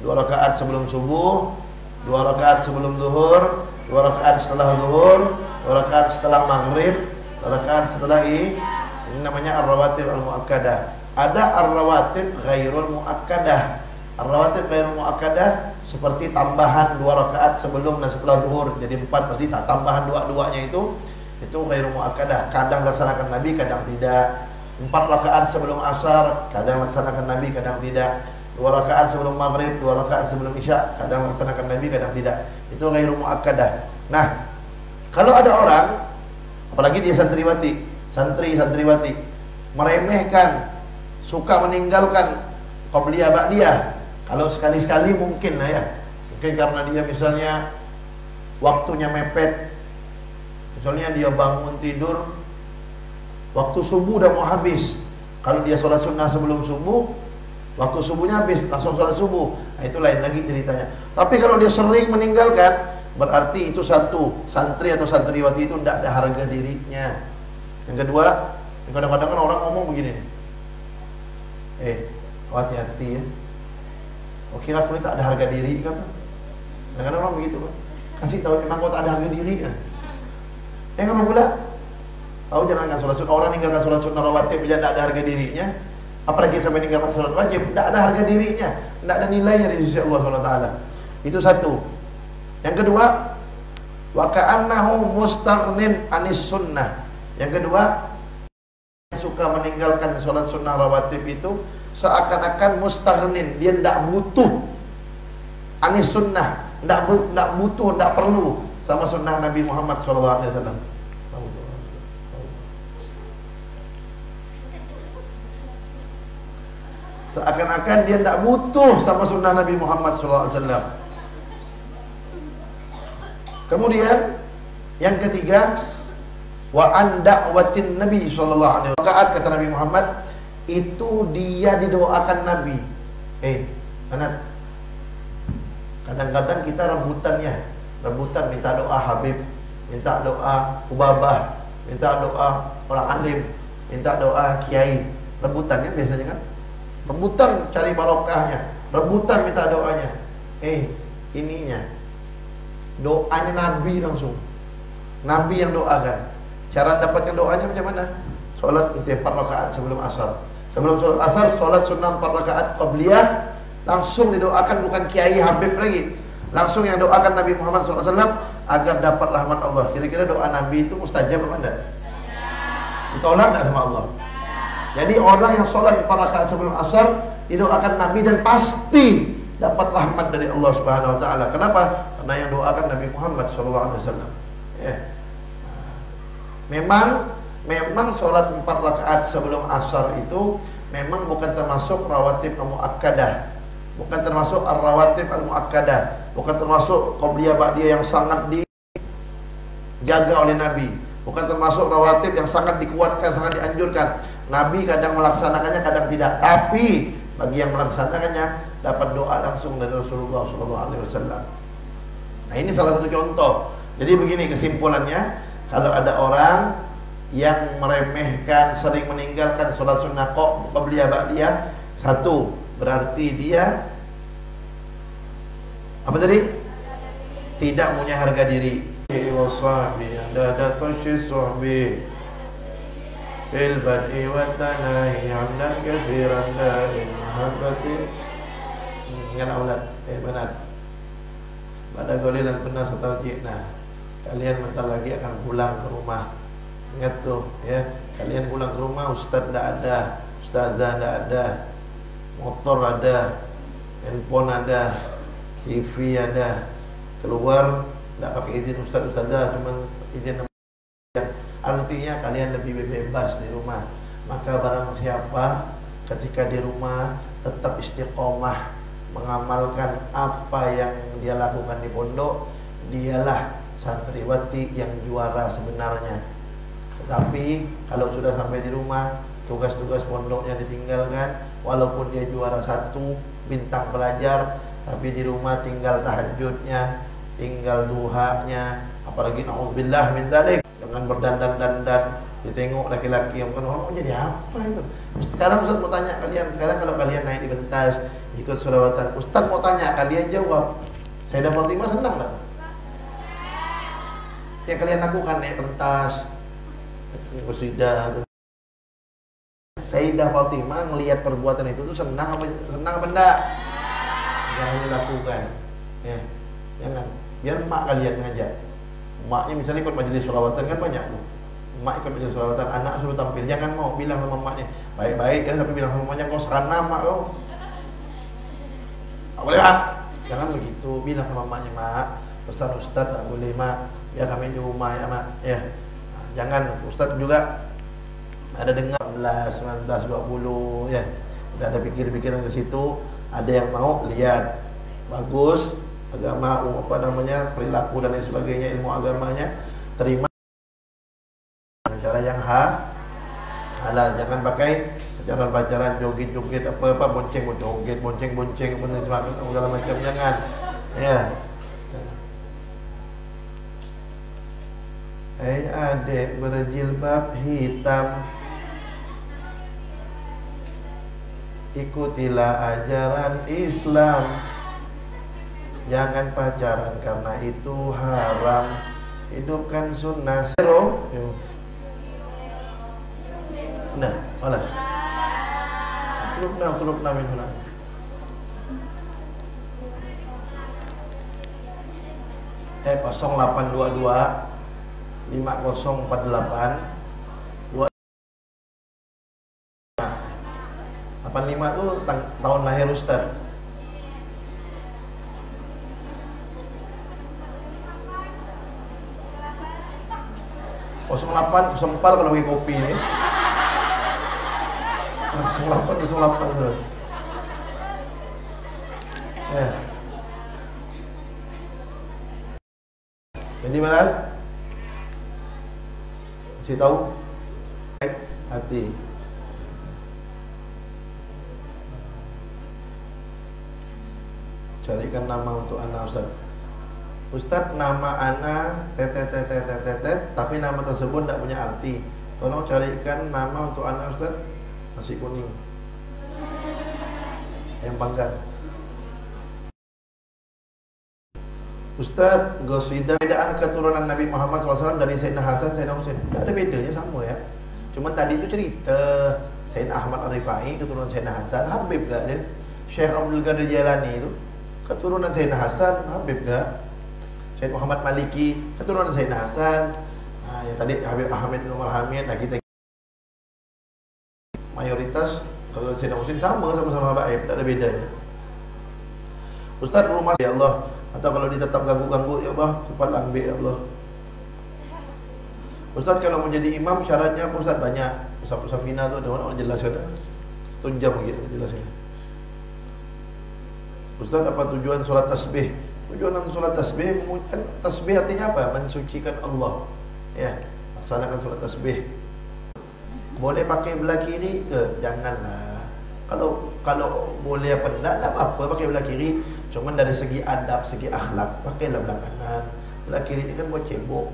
2 rakaat sebelum subuh, 2 rakaat sebelum zuhur, 2 rakaat setelah zuhur, 2 rakaat setelah maghrib, 2 rakaat setelah ini namanya ar-rawatib al-muakkadah. Ada ar-rawatib ghairul muakkadah. Ar-rawatib ghairul muakkadah seperti tambahan 2 rakaat sebelum dan setelah zuhur, jadi 4, berarti tak tambahan dua-duanya itu ghairul muakkadah. Kadang laksanakan Nabi, kadang tidak. 4 rakaat sebelum asar, kadang laksanakan Nabi, kadang tidak. 2 rakaat sebelum maghrib, 2 rakaat sebelum isya, kadang laksanakan Nabi, kadang tidak. Itu ghairul muakkadah. Nah, kalau ada orang, apalagi dia santriwati meremehkan, suka meninggalkan qabliyah ba'diyah. Kalau sekali-sekali mungkin lah ya. Mungkin karena dia misalnya waktunya mepet. Misalnya dia bangun tidur waktu subuh udah mau habis. Kalau dia sholat sunnah sebelum subuh, waktu subuhnya habis, langsung sholat subuh. Nah, itu lain lagi ceritanya. Tapi kalau dia sering meninggalkan, berarti itu satu, santri atau santriwati itu tidak ada harga dirinya. Yang kedua, kadang-kadang kan orang ngomong begini, hati-hati ya. Oh, kira aku tak ada harga diri kan? Kadang-kadang orang begitu kan. Kasih tahu emang kau tak ada harga diri kan? Apa pula? Tahu jangankan sholat sunnah, orang ninggalkan sholat sunnah rawatib dia tidak ada harga dirinya. Apalagi sampai ninggalkan sholat wajib, tidak ada harga dirinya, tidak ada nilainya di sisi Allah SWT. Itu satu. Yang kedua, wa ka'annahu mustaghnin anis sunnah. Yang kedua, yang suka meninggalkan sholat sunnah rawatib itu seakan-akan mustaghnin, dia tidak butuh anis sunnah, tidak butuh, tidak perlu sama sunnah Nabi Muhammad SAW. Seakan-akan dia tidak butuh sama sunnah Nabi Muhammad SAW. Kemudian yang ketiga, wa an da'watin Nabi sallallahu alaihi wasallam. Kata Nabi Muhammad, itu dia didoakan Nabi. Anak, kadang-kadang kita rebutan minta doa Habib, minta doa Ubabah, minta doa orang alim, minta doa kiai. Rebutan kan biasanya kan? Rebutan cari barokahnya, rebutan minta doanya. Ininya doanya Nabi langsung. Nabi yang doakan. Cara dapatkan doanya macam mana? Solat 4 rakaat sebelum asar. Sebelum solat asar, solat sunnah 4 rakaat qabliyah, langsung didoakan, bukan kiai Habib lagi. Langsung yang doakan Nabi Muhammad SAW agar dapat rahmat Allah. Kira-kira doa Nabi itu mustajab apa enggak? Ditolak enggak sama Allah? Jadi orang yang sholat 4 rakaat sebelum asar didoakan Nabi dan pasti dapat rahmat dari Allah Subhanahu Wa Taala. Kenapa? Karena yang doakan Nabi Muhammad SAW. Memang sholat 4 rakaat sebelum asar itu memang bukan termasuk rawatib muakkadah, bukan termasuk ar-rawatib al-muakkadah, bukan termasuk qabliyah ba'diyah yang sangat dijaga oleh Nabi, bukan termasuk rawatib yang sangat dikuatkan, sangat dianjurkan. Nabi kadang melaksanakannya, kadang tidak. Tapi bagi yang melaksanakannya dapat doa langsung dari Rasulullah SAW. Nah, ini salah satu contoh. Jadi begini kesimpulannya, kalau ada orang yang meremehkan, sering meninggalkan sholat sunnah qabliyah ba'diyah, satu, berarti dia apa tadi? Tidak punya harga diri. Wassabi ada tushis suhbi fil bad'i wa tanahi hamdan katsiran daim mahabbati. Ingat aulad, benar. Pada golilan pernah setajikna. Kalian bentar lagi akan pulang ke rumah. Ingat tuh ya, kalian pulang ke rumah, ustaz tidak ada, ustazah tidak ada, motor ada, handphone ada, TV ada. Keluar tidak pakai izin ustaz ustazah, cuma izin. Artinya kalian lebih bebas di rumah. Maka barang siapa ketika di rumah tetap istiqomah mengamalkan apa yang dia lakukan di pondok, dialah santriwati yang juara sebenarnya. Tetapi kalau sudah sampai di rumah, tugas-tugas pondoknya ditinggalkan, walaupun dia juara 1 bintang pelajar, tapi di rumah tinggal tahajudnya, tinggal duhanya, apalagi na'udzubillah min dzalik, dengan berdandan-dandan, ditengok laki-laki yang kan, orang jadi apa itu? Sekarang Ustaz mau tanya kalian, sekarang kalau kalian naik di pentas, ikut selawatan. Ustaz mau tanya, kalian jawab. Sayyidah Fatimah senang tak? Yang kalian lakukan naik pentas, qasidah. Sayyidah Fatimah ngelihat perbuatan itu tuh senang apa enggak? Jangan dilakukan. Ya, jangan. Biar emak kalian ngajak. Emaknya misalnya ikut majelis selawatan kan banyak tuh. Emak ikut majelis selawatan, anak suruh tampil. Jangan mau bilang sama emaknya, baik-baik ya, tapi bilang sama emaknya kau serana mak kau. Tak boleh mak. Jangan begitu, bilang sama emaknya, mak, pesan ustaz tak boleh mak, biar kami di rumah ya mak. Ya. Nah, jangan ustaz juga ada dengar 19, 20 ya. Udah ada pikir-pikiran ke situ, ada yang mau lihat bagus agama apa namanya, perilaku dan lain sebagainya, ilmu agamanya, terima dengan cara yang halal. Jangan pakai pacaran-pacaran, joget-joget apa bonceng-joget, bonceng-bonceng segala macam, jangan. Ya. Hai adik berjilbab hitam, ikutilah ajaran Islam. Jangan pacaran karena itu haram. Hidupkan sunnah. Nah, alas. Tulubna min huna. Eh 0822 5048 85 tuh tahun lahir Ustaz. Kosong 08 04 kalau pakai kopi ini. 08 terus. Ya. Jadi mana? Kasih tahu hati. Carikan nama untuk anak Ustaz. Ustaz, nama anak tapi nama tersebut tidak punya arti. Tolong carikan nama untuk anak Ustaz. Nasi kuning yang panggang. Ustaz, qasidah bedaan keturunan Nabi Muhammad SAW dari Sayyidina Hasan, Sayyidina Husain. Tidak ada bedanya, sama ya. Cuma tadi itu cerita Sayyidina Ahmad Ar-Rifai keturunan Sayyidina Hasan, Habib gak dia? Syekh Abdul Qadir Jailani itu keturunan Sayyidina Hasan, Habib gak? Syekh Muhammad Maliki keturunan Sayyidina Hasan. Nah, yang tadi Habib Ahmed bin Umar Hamid. Nah, kita mayoritas kalau Sayyidina Husain sama-sama Habib, tidak ada bedanya. Ustaz, rumah ya Allah, atau kalau dia tetap ganggu-ganggu ya Allah, cepat ambil ya Allah. Ustaz, kalau mau jadi imam syaratnya apa Ustaz? Banyak. Ustaz Safina tu ada orang jelaskan. Tunjam gitu jelasnya. Ustaz, apa tujuan solat tasbih? Tujuan solat tasbih, mengucapkan tasbih artinya apa? Mensucikan Allah. Ya, laksanakan solat tasbih. Boleh pakai belah kiri ke? Janganlah. Kalau boleh apa enggak apa-apa pakai belah kiri. Cuman dari segi adab, segi akhlak, pakailah belah kanan. Belah kiri ini kan buat cebok.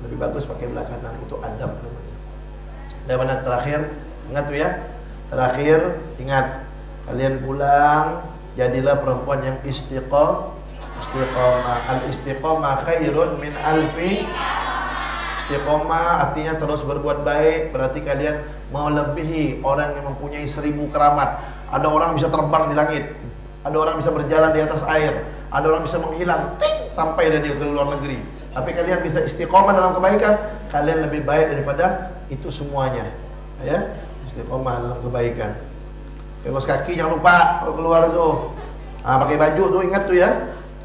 Lebih bagus pakai belah kanan, itu adab namanya. Dan mana terakhir, ingat tuh ya. Terakhir, ingat, kalian pulang jadilah perempuan yang istiqomah. Al-istiqomah khairun min alfi. Istiqomah artinya terus berbuat baik. Berarti kalian melebihi orang yang mempunyai 1000 keramat. Ada orang bisa terbang di langit, ada orang bisa berjalan di atas air, ada orang bisa menghilang sampai dari ke luar negeri. Tapi kalian bisa istiqomah dalam kebaikan, kalian lebih baik daripada itu semuanya. Ya, istiqomah dalam kebaikan. Kaos kaki jangan lupa kalau keluar itu. Pakai baju tuh, ingat tuh ya.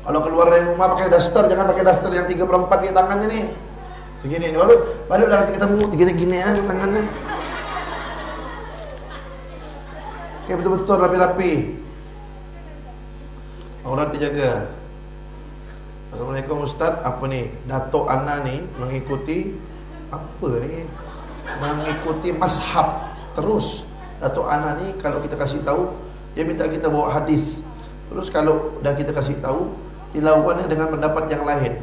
Kalau keluar dari rumah pakai daster, jangan pakai daster yang 3/4 di tangannya nih. Segini nih, baru udah ketemu gini-gini aja tangannya. Oke, betul-betul rapi-rapi. Aurat dijaga. Assalamualaikum Ustaz, apa nih? Datuk Ana nih mengikuti apa nih? Mengikuti mazhab terus. Datuk Ana nih kalau kita kasih tahu, dia minta kita bawa hadis. Terus kalau udah kita kasih tahu, dilakukannya dengan pendapat yang lain.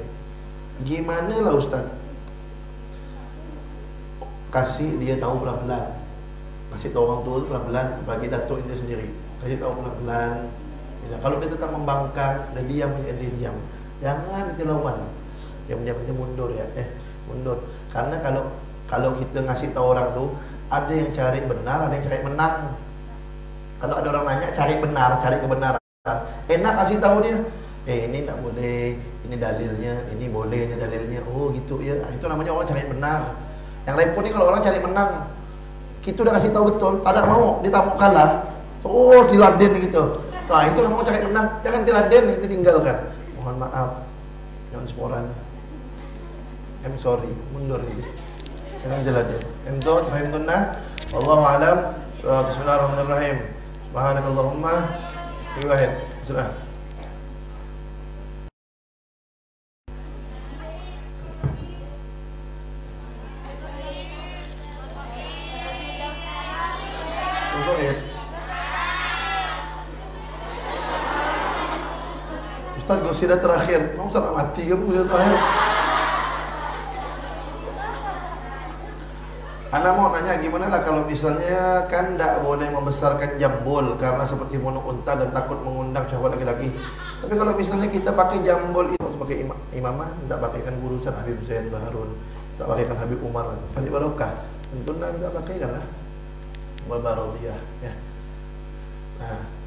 Gimana lah Ustaz? Kasih dia tahu pelan-pelan. Kasih tahu orang tua itu pelan-pelan, bagi datuk itu sendiri. kasih tahu pelan-pelan. Ya, kalau dia tetap membangkang dan diam aja, dia diam, jangan dilawan. Diam-diam mundur ya, mundur. Karena kalau kita ngasih tahu orang tuh, ada yang cari benar, ada yang cari menang. Kalau ada orang nanya cari benar, cari kebenaran, enak kasih tahu dia. Ini tidak boleh, ini dalilnya, ini boleh, ini dalilnya. Oh gitu ya, itu namanya orang cari benar. Yang repot nih kalau orang cari menang. Kita udah kasih tahu betul, tak mau, dia tak mau kalah. Oh diladen gitu. Nah itu namanya cari menang. Jangan diladen, itu tinggalkan. Mohon maaf, jangan sporan. I'm sorry, mundur ini. Jangan diladen. Entot, fahimtunna. Wallahu a'lam. Bismillahirrahmanirrahim. Subhanakallahumma wa bihamdika. Sudah. Ustaz gosida terakhir, mau Ustaz mati ke gosida terakhir? Anda mau nanya gimana lah kalau misalnya kan tidak boleh membesarkan jambul karena seperti bunuh unta dan takut mengundang syahwat laki-laki. Tapi kalau misalnya kita pakai jambul itu pakai imamah, tidak pakaikan guru Ustaz Habib Zain Baharun, tidak pakaikan Habib Umar, Fadi Barokah, tentu tidak pakai kan lah. Wabarakatuh ya. Nah.